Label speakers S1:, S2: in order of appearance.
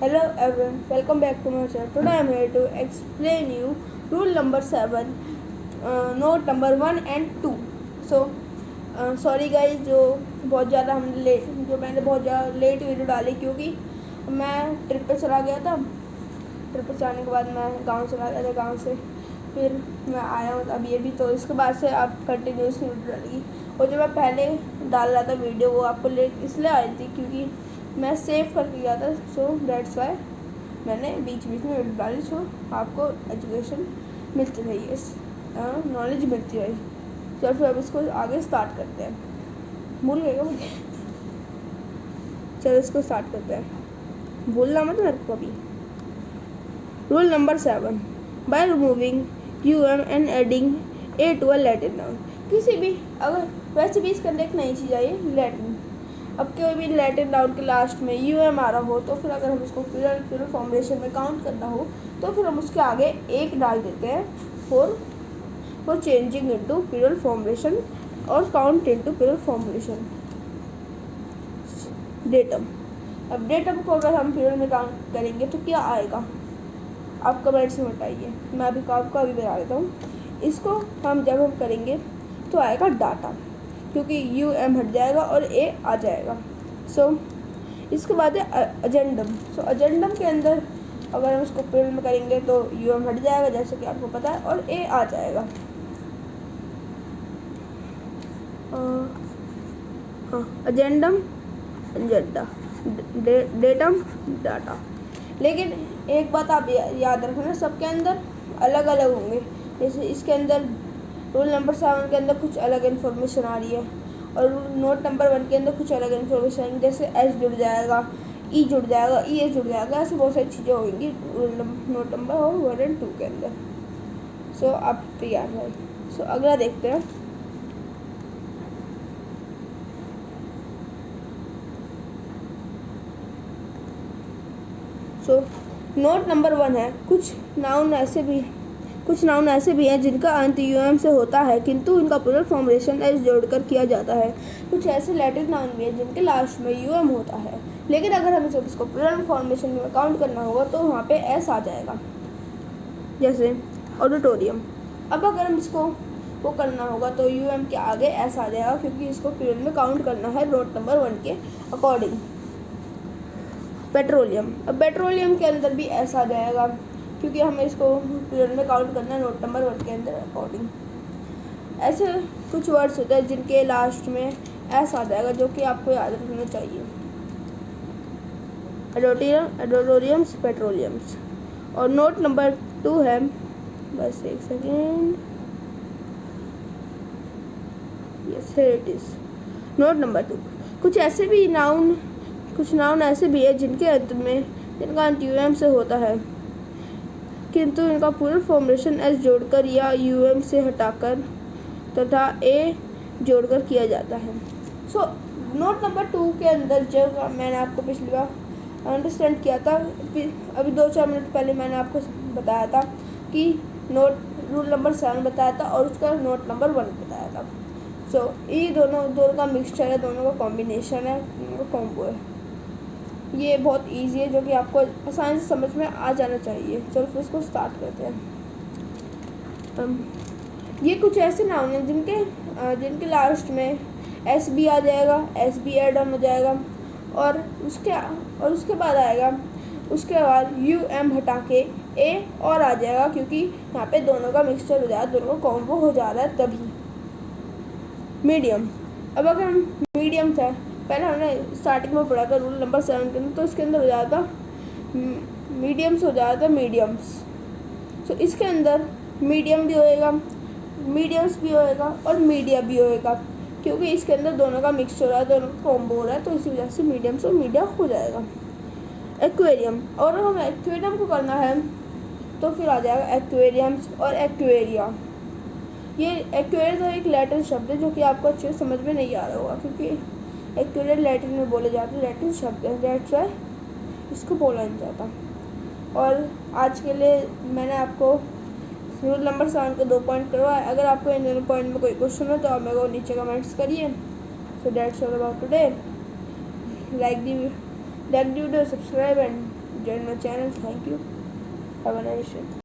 S1: Hello everyone, welcome back to my channel. Today I am here to explain you rule number 7, note number 1 and 2. So sorry guys जो मैंने बहुत ज़्यादा late video डाली क्योंकि मैं trip पे चला गया था। ट्रिप पे जाने के बाद मैं गांव चला गया था, गांव से फिर मैं आया हूँ अभी तो इसके बाद से आप कंटिन्यूसली वीडियो डालेगी। और जो मैं पहले डाल रहा था वीडियो वो आपको लेट इसलिए आई थी क्योंकि मैं सेव करके गया था, सो दैट्स वाई मैंने बीच बीच में वीडियो डाली। सो आपको एजुकेशन मिलती रही है, नॉलेज मिलती रही। तो फिर अब इसको आगे स्टार्ट करते हैं। भूल गए क्या मुझे? चलो इसको स्टार्ट करते हैं, भूलना मत मेरे को अभी। Rule number 7, by removing um and adding a to a Latin noun. किसी भी अगर वैसे भी इसके अंदर एक नई चीज़ आई है, लैटिन। अब कोई भी लैटिन नाउन के लास्ट में यूएम आ रहा हो तो फिर अगर हम उसको प्लूरल फॉर्मेशन में काउंट करना हो तो फिर हम उसके आगे एक डाल देते हैं for changing into plural formation और count into plural formation. Datum. अब डेटम को अगर हम प्लूरल में काउंट करेंगे तो क्या आएगा आप कमेंट्स में बताइए। मैं आपको अभी बता देता हूँ। इसको जब हम करेंगे तो आएगा डाटा, क्योंकि यू एम हट जाएगा और ए आ जाएगा। सो इसके बाद है एजेंडम। सो एजेंडम के अंदर अगर हम इसको प्लूरल में करेंगे तो यू एम हट जाएगा जैसे कि आपको पता है, और ए आ जाएगा। Agendum agenda, datum data. लेकिन एक बात आप याद रखना, सबके अंदर अलग अलग होंगे। जैसे इसके अंदर रूल नंबर 7 के अंदर कुछ अलग इन्फॉर्मेशन आ रही है और नोट नंबर 1 के अंदर कुछ अलग इन्फॉर्मेशन आएंगी। जैसे एस जुड़ जाएगा, ई जुड़ जाएगा, ई एस जुड़ जाएगा, ऐसे बहुत सारी चीज़ें होंगी नोट नंबर 1 और 2 के अंदर। सो आप तैयार है। सो अगला देखते हैं। सो नोट नंबर 1 है, कुछ नाउन ऐसे भी हैं जिनका अंत यूएम से होता है किंतु इनका प्लूरल फॉर्मेशन एस जोड़कर किया जाता है। कुछ ऐसे लैटिन नाउन भी हैं जिनके लास्ट में यूएम होता है, लेकिन अगर हमें जब इसको प्लूरल फॉर्मेशन में काउंट करना होगा तो वहाँ पे एस आ जाएगा। जैसे ऑडिटोरियम। अब अगर हम इसको वो करना होगा तो यूएम के आगे एस आ जाएगा, क्योंकि इसको प्लूरल में काउंट करना है नोट नंबर 1 के अकॉर्डिंग। पेट्रोलियम। अब पेट्रोलियम के अंदर भी एस आ जाएगा, क्योंकि हमें इसको प्लूरल में काउंट करना है नोट नंबर 1 के अंदर अकॉर्डिंग। ऐसे कुछ वर्ड्स होते हैं जिनके लास्ट में एस आ जाएगा, जो कि आपको याद रखना चाहिए। एडोटोरियम्स, पेट्रोलियम्स। और नोट नंबर 2 है, बस एक second, yes here it is. Note number 2, कुछ नाउन ऐसे भी है जिनका अंत यूएम से होता है किंतु इनका प्लूरल फॉर्मेशन एस जोड़कर या यूएम से हटाकर तथा ए जोड़कर किया जाता है। सो नोट नंबर 2 के अंदर जब मैंने आपको पिछली बार अंडरस्टैंड किया था, अभी 2-4 मिनट पहले मैंने आपको बताया था कि रूल नंबर 7 बताया था और उसका नोट नंबर 1 बताया था। सो ये दोनों का मिक्सचर है, दोनों का कॉम्बिनेशन है, दोनों का कॉम्बो है। ये बहुत इजी है, जो कि आपको आसानी से समझ में आ जाना चाहिए। चलो फिर इसको स्टार्ट करते हैं। ये कुछ ऐसे नाउन हैं जिनके लास्ट में एस भी आ जाएगा, एस भी एड ऑन हो जाएगा, और उसके बाद यू एम हटा के ए और आ जाएगा, क्योंकि यहाँ पे दोनों का मिक्सचर हो जाएगा, दोनों का कॉम्बो हो जा रहा है तभी। मीडियम। अब अगर हम मीडियम था, पहले हमने स्टार्टिंग में पढ़ा था रूल नंबर 7 के अंदर, तो इसके अंदर हो जाता मीडियम्स हो जाता मीडियम्स। सो इसके अंदर मीडियम भी होएगा, मीडियम्स भी होएगा और मीडिया भी होएगा, क्योंकि इसके अंदर दोनों का मिक्सचर हो रहा है, दोनों का कॉम्बो हो रहा है, तो इसी वजह से मीडियम्स और मीडिया हो जाएगा। एक्वेरियम। और हम एक्वेरियम को करना है तो फिर आ जाएगा एक्वेरियम्स और एक्वेरिया। ये एक्वेरिया तो एक लैटिन शब्द है जो कि आपको अच्छे से समझ में नहीं आ रहा होगा, क्योंकि एक्वेरिया लैटिन में बोले जाते हैं, लैटिन शब्द है, दैट्स वाई इसको बोला नहीं जाता। और आज के लिए मैंने आपको रूल नंबर 7 के 2 पॉइंट करवाए। अगर आपको इन दोनों पॉइंट में कोई क्वेश्चन हो तो आप मेरे को नीचे कमेंट्स करिए। So that's all about today. Like the video, subscribe and join my channel. Thank you. Have a nice day.